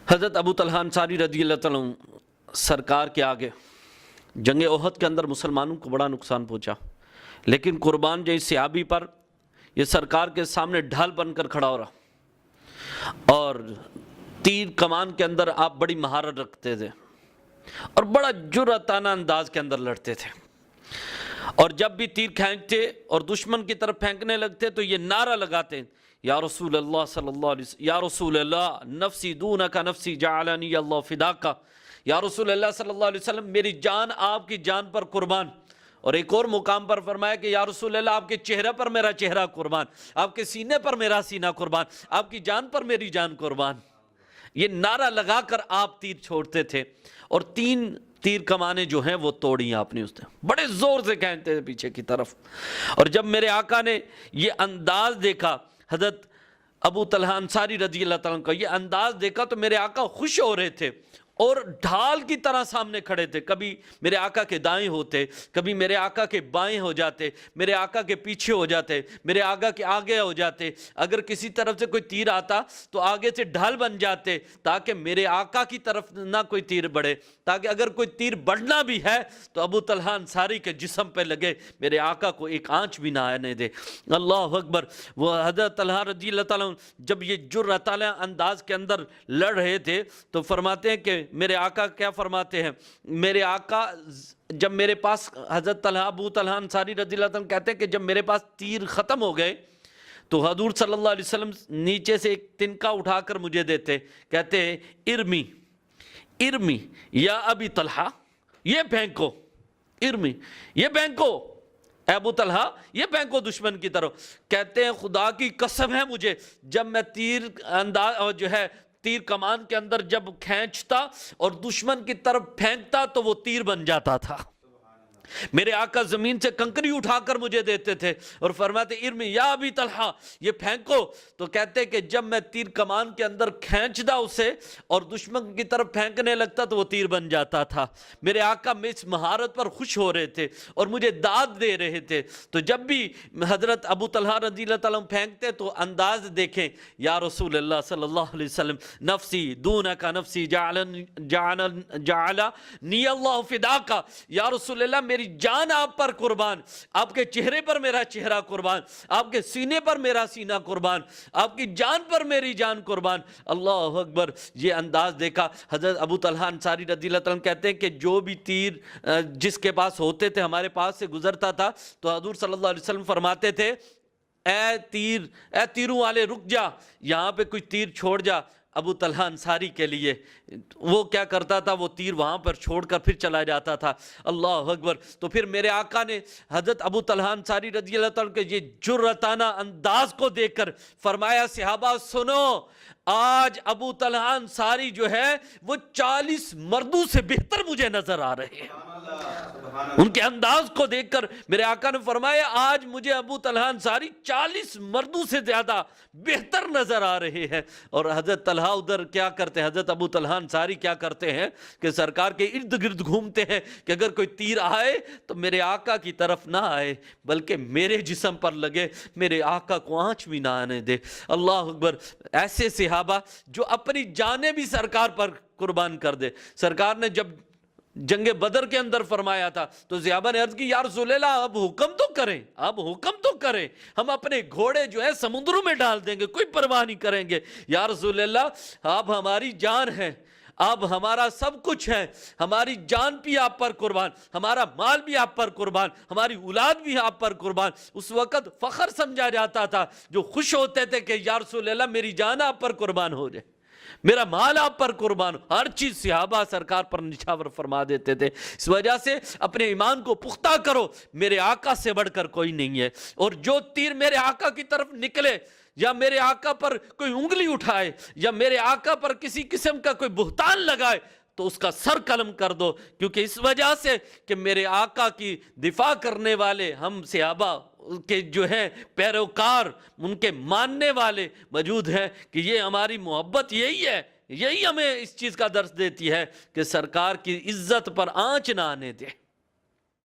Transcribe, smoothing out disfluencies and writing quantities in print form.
حضرت ابو طلحہ انصاری رضی اللہ تعالیٰ عنہ سرکار کے آگے جنگ احد کے اندر مسلمانوں کو بڑا نقصان پہنچا، لیکن قربان جائی صحابی پر یہ سرکار کے سامنے ڈھال بن کر کھڑا ہو رہا، اور تیر کمان کے اندر آپ بڑی مہارت رکھتے تھے اور بڑا جرأتانہ انداز کے اندر لڑتے تھے، اور جب بھی تیر کھینچتے اور دشمن کی طرف پھینکنے لگتے تو یہ نعرہ لگاتے، یا رسول اللہ صلی اللہ علیہ وسلم، یا رسول اللہ نفسی دونک نفسی جعلنی اللہ فداکا، یا رسول اللہ صلی اللہ علیہ وسلم میری جان آپ کی جان پر قربان۔ اور ایک اور مقام پر فرمایا کہ یا رسول اللہ آپ کے چہرے پر میرا چہرہ قربان، آپ کے سینے پر میرا سینہ قربان، آپ کی جان پر میری جان قربان۔ یہ نعرہ لگا کر آپ تیر چھوڑتے تھے، اور 3 تیر کمانے جو ہیں وہ توڑی آپ نے، اس نے بڑے زور سے کھینچتے تھے پیچھے کی طرف۔ اور جب میرے آقا نے یہ انداز دیکھا، حضرت ابو طلحہ انصاری رضی اللہ تعالیٰ عنہ کا یہ انداز دیکھا تو میرے آقا خوش ہو رہے تھے اور ڈھال کی طرح سامنے کھڑے تھے، کبھی میرے آقا کے دائیں ہوتے، کبھی میرے آقا کے بائیں ہو جاتے، میرے آقا کے پیچھے ہو جاتے، میرے آقا کے آگے ہو جاتے۔ اگر کسی طرف سے کوئی تیر آتا تو آگے سے ڈھال بن جاتے تاکہ میرے آقا کی طرف نہ کوئی تیر بڑھے، تاکہ اگر کوئی تیر بڑھنا بھی ہے تو ابو طلحہ انصاری کے جسم پہ لگے، میرے آقا کو ایک آنچ بھی نہ آنے دے۔ اللہ اکبر۔ وہ حضرت طلحہ رضی اللہ تعالیٰ جب یہ جرأتانہ انداز کے اندر لڑ رہے تھے تو فرماتے ہیں کہ میرے آقا کیا فرماتے ہیں، میرے آقا جب میرے پاس، حضرت طلحہ ابو طلحہ انصاری رضی اللہ عنہ کہتے ہیں کہ جب میرے پاس تیر ختم ہو گئے تو حضور صلی اللہ علیہ وسلم نیچے سے ایک تنکا اٹھا کر مجھے دیتے، کہتے ہیں ارمی ارمی یا ابی طلحہ، یہ پھینکو، ارمی یہ پھینکو، اے ابو طلحہ یہ پھینکو دشمن کی طرف۔ کہتے ہیں خدا کی قسم ہے مجھے، جب میں تیر انداز جو ہے تیر کمان کے اندر جب کھینچتا اور دشمن کی طرف پھینکتا تو وہ تیر بن جاتا تھا۔ میرے آقا زمین سے کنکری اٹھا کر مجھے دیتے تھے اور فرماتے ارمی یا ابی طلحہ یہ پھینکو، تو کہتے کہ جب میں تیر کمان کے اندر کھینچدا اسے اور دشمن کی طرف پھینکنے لگتا تو وہ تیر بن جاتا تھا۔ میرے آقا میں اس مہارت پر خوش ہو رہے تھے اور مجھے داد دے رہے تھے۔ تو جب بھی حضرت ابو طلحہ رضی اللہ تعالیٰ پھینکتے تو انداز دیکھیں، یا رسول اللہ صلی اللہ علیہ وسلم نفسی دونک نفسی جعلنی اللہ فداکا، یا رسول اللہ میری جان آپ پر قربان، آپ کے چہرے پر میرا چہرہ قربان، آپ کے سینے پر میرا سینہ قربان، آپ کی جان پر میری جان قربان۔ اللہ اکبر۔ یہ انداز دیکھا حضرت ابو طلحہ انصاری رضی اللہ تعالیٰ کہتے ہیں کہ جو بھی تیر جس کے پاس ہوتے تھے ہمارے پاس سے گزرتا تھا تو حضور صلی اللہ علیہ وسلم فرماتے تھے اے تیروں والے رک جا، یہاں پہ کوئی تیر چھوڑ جا ابو طلحہ انصاری کے لیے۔ وہ کیا کرتا تھا، وہ تیر وہاں پر چھوڑ کر پھر چلا جاتا تھا۔ اللہ اکبر۔ تو پھر میرے آقا نے حضرت ابو طلحہ انصاری رضی اللہ تعالیٰ کے یہ جرأتانہ انداز کو دیکھ کر فرمایا صحابہ سنو، آج ابو طلحہ انصاری جو ہے وہ 40 مردوں سے بہتر مجھے نظر آ رہے ہیں۔ ان کے انداز کو دیکھ کر میرے آقا نے فرمایا آج مجھے ابو طلحہ انصاری 40 مردوں سے زیادہ بہتر نظر آ رہے ہیں۔ اور حضرت طلحہ ادھر کیا کرتے ہیں، حضرت ابو طلحہ انصاری کیا کرتے ہیں کہ سرکار کے ارد گرد گھومتے ہیں کہ اگر کوئی تیر آئے تو میرے آقا کی طرف نہ آئے بلکہ میرے جسم پر لگے، میرے آقا کو آنچ بھی نہ آنے دے۔ اللہ اکبر۔ ایسے صحابہ جو اپنی جانیں بھی سرکار پر قربان کر دے۔ سرکار نے جب جنگ بدر کے اندر فرمایا تھا تو صحابہ نے عرض کی یا رسول اللہ اب حکم تو کریں، اب حکم تو کریں، ہم اپنے گھوڑے جو ہے سمندروں میں ڈال دیں گے، کوئی پرواہ نہیں کریں گے۔ یا رسول اللہ اب ہماری جان ہے، اب ہمارا سب کچھ ہے، ہماری جان بھی آپ پر قربان، ہمارا مال بھی آپ پر قربان، ہماری اولاد بھی آپ پر قربان۔ اس وقت فخر سمجھا جاتا تھا، جو خوش ہوتے تھے کہ یا رسول اللہ میری جان آپ پر قربان ہو جائے، میرا مال آپ پر قربان ہو، ہر چیز صحابہ سرکار پر نچھاور فرما دیتے تھے۔ اس وجہ سے اپنے ایمان کو پختہ کرو، میرے آقا سے بڑھ کر کوئی نہیں ہے، اور جو تیر میرے آقا کی طرف نکلے یا میرے آقا پر کوئی انگلی اٹھائے یا میرے آقا پر کسی قسم کا کوئی بہتان لگائے تو اس کا سر قلم کر دو، کیونکہ اس وجہ سے کہ میرے آقا کی دفاع کرنے والے ہم صحابہ کے جو ہیں پیروکار، ان کے ماننے والے موجود ہیں کہ یہ ہماری محبت یہی ہے، یہی ہمیں اس چیز کا درس دیتی ہے کہ سرکار کی عزت پر آنچ نہ آنے دے۔